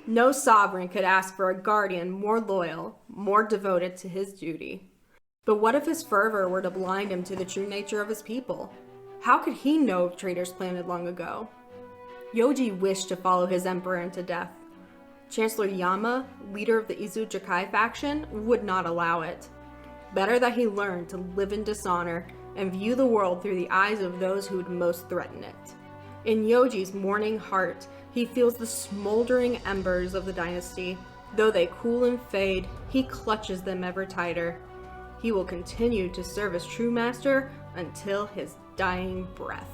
No sovereign could ask for a guardian more loyal, more devoted to his duty. But what if his fervor were to blind him to the true nature of his people? How could he know of traitors planted long ago? Yoji wished to follow his emperor into death. Chancellor Yama, leader of the Izuchikai faction, would not allow it. Better that he learn to live in dishonor and view the world through the eyes of those who would most threaten it. In Yoji's mourning heart, he feels the smoldering embers of the dynasty. Though they cool and fade, he clutches them ever tighter. He will continue to serve as true master until his dying breath.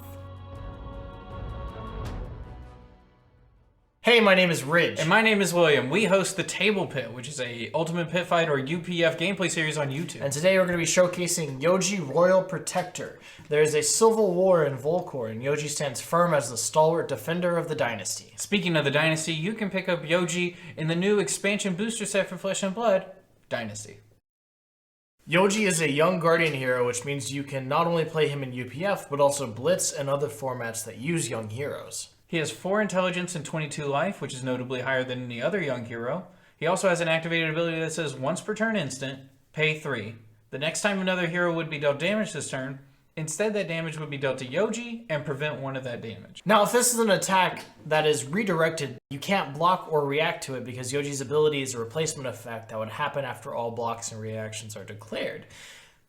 Hey, my name is Ridge. And my name is William. We host the Table Pit, which is a Ultimate Pit Fight or UPF gameplay series on YouTube. And today we're going to be showcasing Yoji Royal Protector. There is a civil war in Volcor, and Yoji stands firm as the stalwart defender of the Dynasty. Speaking of the Dynasty, you can pick up Yoji in the new expansion booster set for Flesh and Blood, Dynasty. Yoji is a young Guardian hero, which means you can not only play him in UPF, but also Blitz and other formats that use young heroes. He has 4 intelligence and 22 life, which is notably higher than any other young hero. He also has an activated ability that says once per turn instant, pay 3. The next time another hero would be dealt damage this turn, instead that damage would be dealt to Yoji and prevent 1 of that damage. Now, if this is an attack that is redirected, you can't block or react to it because Yoji's ability is a replacement effect that would happen after all blocks and reactions are declared.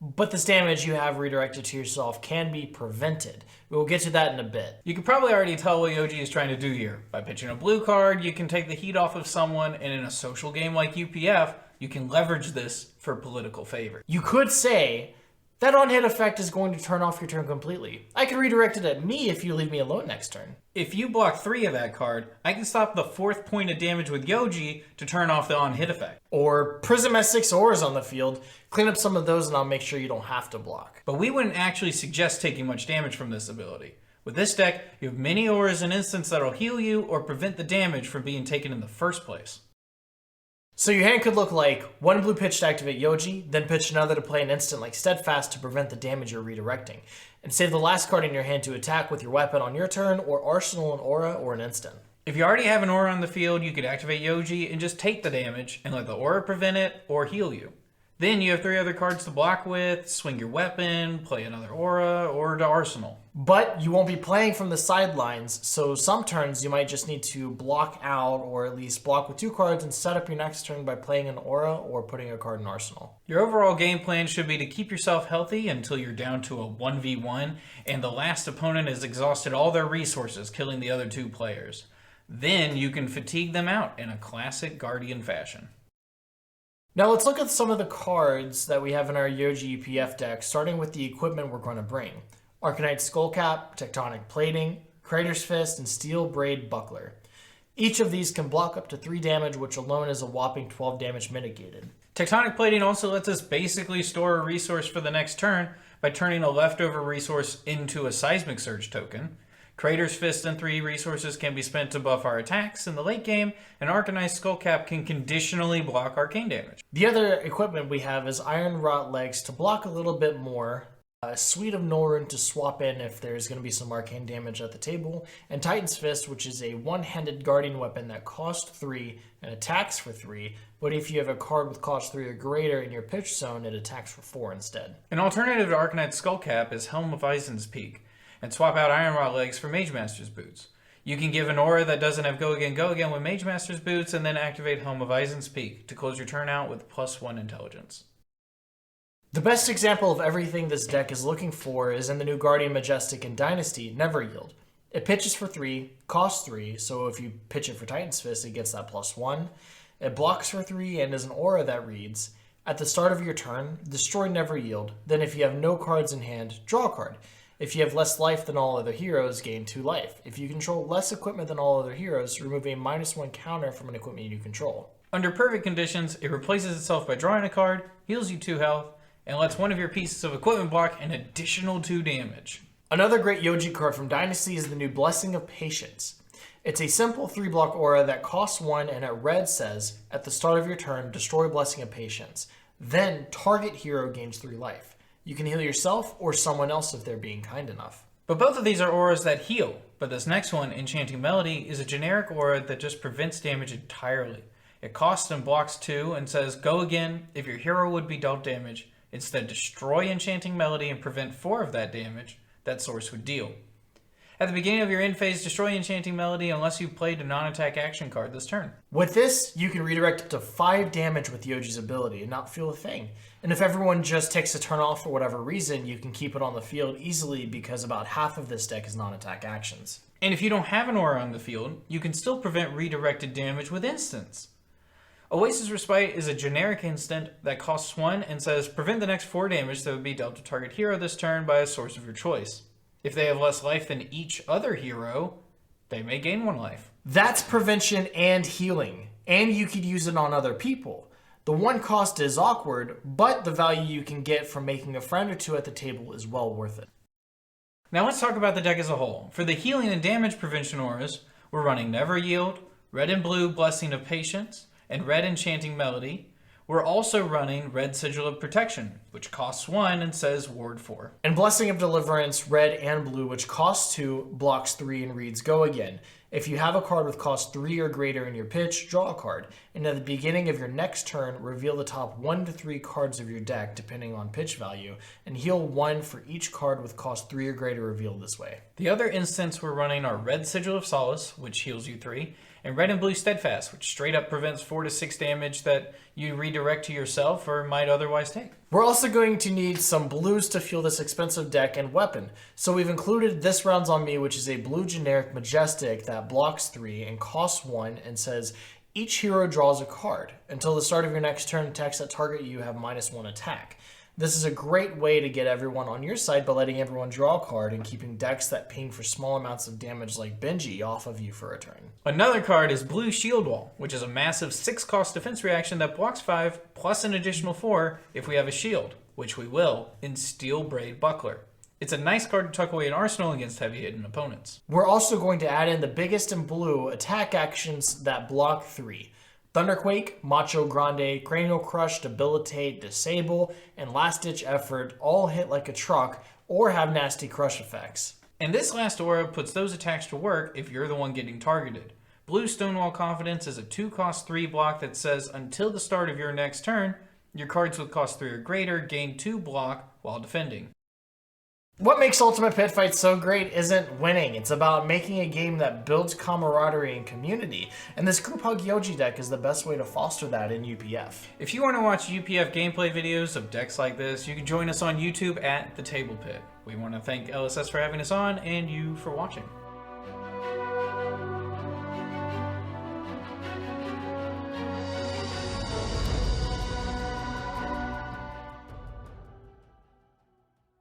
But this damage you have redirected to yourself can be prevented. We will get to that in a bit. You can probably already tell what Yoji is trying to do here. By pitching a blue card, you can take the heat off of someone, and in a social game like UPF, you can leverage this for political favor. You could say, that on-hit effect is going to turn off your turn completely. I can redirect it at me if you leave me alone next turn. If you block 3 of that card, I can stop the 4th point of damage with Yoji to turn off the on-hit effect. Or Prism has 6 auras on the field, clean up some of those and I'll make sure you don't have to block. But we wouldn't actually suggest taking much damage from this ability. With this deck, you have many auras and instants that'll heal you or prevent the damage from being taken in the first place. So your hand could look like 1 blue pitch to activate Yoji, then pitch another to play an instant like Steadfast to prevent the damage you're redirecting, and save the last card in your hand to attack with your weapon on your turn, or arsenal an aura or an instant. If you already have an aura on the field, you could activate Yoji and just take the damage and let the aura prevent it or heal you. Then you have 3 other cards to block with, swing your weapon, play another aura, or to arsenal. But you won't be playing from the sidelines, so some turns you might just need to block out, or at least block with 2 cards and set up your next turn by playing an aura or putting a card in arsenal. Your overall game plan should be to keep yourself healthy until you're down to a 1v1 and the last opponent has exhausted all their resources, killing the other 2 players. Then you can fatigue them out in a classic Guardian fashion. Now let's look at some of the cards that we have in our Yoji UPF deck, starting with the equipment we're going to bring. Arcanite Skullcap, Tectonic Plating, Crater's Fist, and Steel Braid Buckler. Each of these can block up to 3 damage, which alone is a whopping 12 damage mitigated. Tectonic Plating also lets us basically store a resource for the next turn by turning a leftover resource into a Seismic Surge token. Crater's Fist and 3 resources can be spent to buff our attacks in the late game, and Arcanite Skullcap can conditionally block arcane damage. The other equipment we have is Iron Wrought Legs to block a little bit more, a Suite of Norun to swap in if there's going to be some arcane damage at the table, and Titan's Fist, which is a one-handed guardian weapon that costs 3 and attacks for 3, but if you have a card with cost 3 or greater in your pitch zone, it attacks for 4 instead. An alternative to Arcanite Skullcap is Helm of Eisen's Peak, and swap out Iron Wrought Legs for Mage Master's Boots. You can give an aura that doesn't have Go Again with Mage Master's Boots, and then activate Helm of Eisen's Peak to close your turn out with +1 intelligence. The best example of everything this deck is looking for is in the new Guardian Majestic and Dynasty, Never Yield. It pitches for 3, costs 3, so if you pitch it for Titan's Fist, it gets that +1. It blocks for 3 and is an aura that reads, at the start of your turn, destroy Never Yield, then if you have no cards in hand, draw a card. If you have less life than all other heroes, gain 2 life. If you control less equipment than all other heroes, remove a -1 counter from an equipment you control. Under perfect conditions, it replaces itself by drawing a card, heals you 2 health, and lets one of your pieces of equipment block an additional 2 damage. Another great Yoji card from Dynasty is the new Blessing of Patience. It's a simple 3-block aura that costs 1 and at red says, at the start of your turn, destroy Blessing of Patience. Then target hero gains 3 life. You can heal yourself or someone else if they're being kind enough. But both of these are auras that heal, But this next one, Enchanting Melody, is a generic aura that just prevents damage entirely. It costs and blocks 2 and says, go again if your hero would be dealt damage. Instead, destroy Enchanting Melody and prevent 4 of that damage that source would deal. At the beginning of your end phase, destroy Enchanting Melody unless you played a non-attack action card this turn. With this, you can redirect up to 5 damage with Yoji's ability and not feel a thing. And if everyone just takes a turn off for whatever reason, you can keep it on the field easily because about half of this deck is non-attack actions. And if you don't have an aura on the field, you can still prevent redirected damage with instants. Oasis Respite is a generic instant that costs 1 and says prevent the next 4 damage that would be dealt to target hero this turn by a source of your choice. If they have less life than each other hero, they may gain 1 life. That's prevention and healing, and you could use it on other people. The 1 cost is awkward, but the value you can get from making a friend or 2 at the table is well worth it. Now let's talk about the deck as a whole. For the healing and damage prevention auras, we're running Never Yield, Red and Blue Blessing of Patience, and Red Enchanting Melody. We're also running Red Sigil of Protection, which costs 1 and says Ward 4. And Blessing of Deliverance, red and blue, which costs 2, blocks 3, and reads Go Again. If you have a card with cost 3 or greater in your pitch, draw a card. And at the beginning of your next turn, reveal the top 1 to 3 cards of your deck, depending on pitch value, and heal 1 for each card with cost 3 or greater revealed this way. The other instants we're running are Red Sigil of Solace, which heals you 3, and Red and Blue Steadfast, which straight up prevents 4 to 6 damage that you redirect to yourself or might otherwise take. We're also going to need some blues to fuel this expensive deck and weapon. So we've included This Round's on Me, which is a blue generic majestic that blocks 3 and costs 1 and says each hero draws a card. Until the start of your next turn, attacks that target you have -1 attack. This is a great way to get everyone on your side by letting everyone draw a card and keeping decks that ping for small amounts of damage like Benji off of you for a turn. Another card is Blue Shield Wall, which is a massive 6-cost defense reaction that blocks 5 plus an additional 4 if we have a shield, which we will, in Steel Braid Buckler. It's a nice card to tuck away in Arsenal against heavy-hitting opponents. We're also going to add in the biggest in blue attack actions that block 3. Thunderquake, Macho Grande, Cranial Crush, Debilitate, Disable, and Last Ditch Effort all hit like a truck or have nasty crush effects. And this last aura puts those attacks to work if you're the one getting targeted. Blue Stonewall Confidence is a 2-cost 3 block that says until the start of your next turn, your cards with cost 3 or greater gain 2 block while defending. What makes Ultimate Pit Fight so great isn't winning. It's about making a game that builds camaraderie and community. And this Group Hug Yoji deck is the best way to foster that in UPF. If you want to watch UPF gameplay videos of decks like this, you can join us on YouTube at The Table Pit. We want to thank LSS for having us on and you for watching.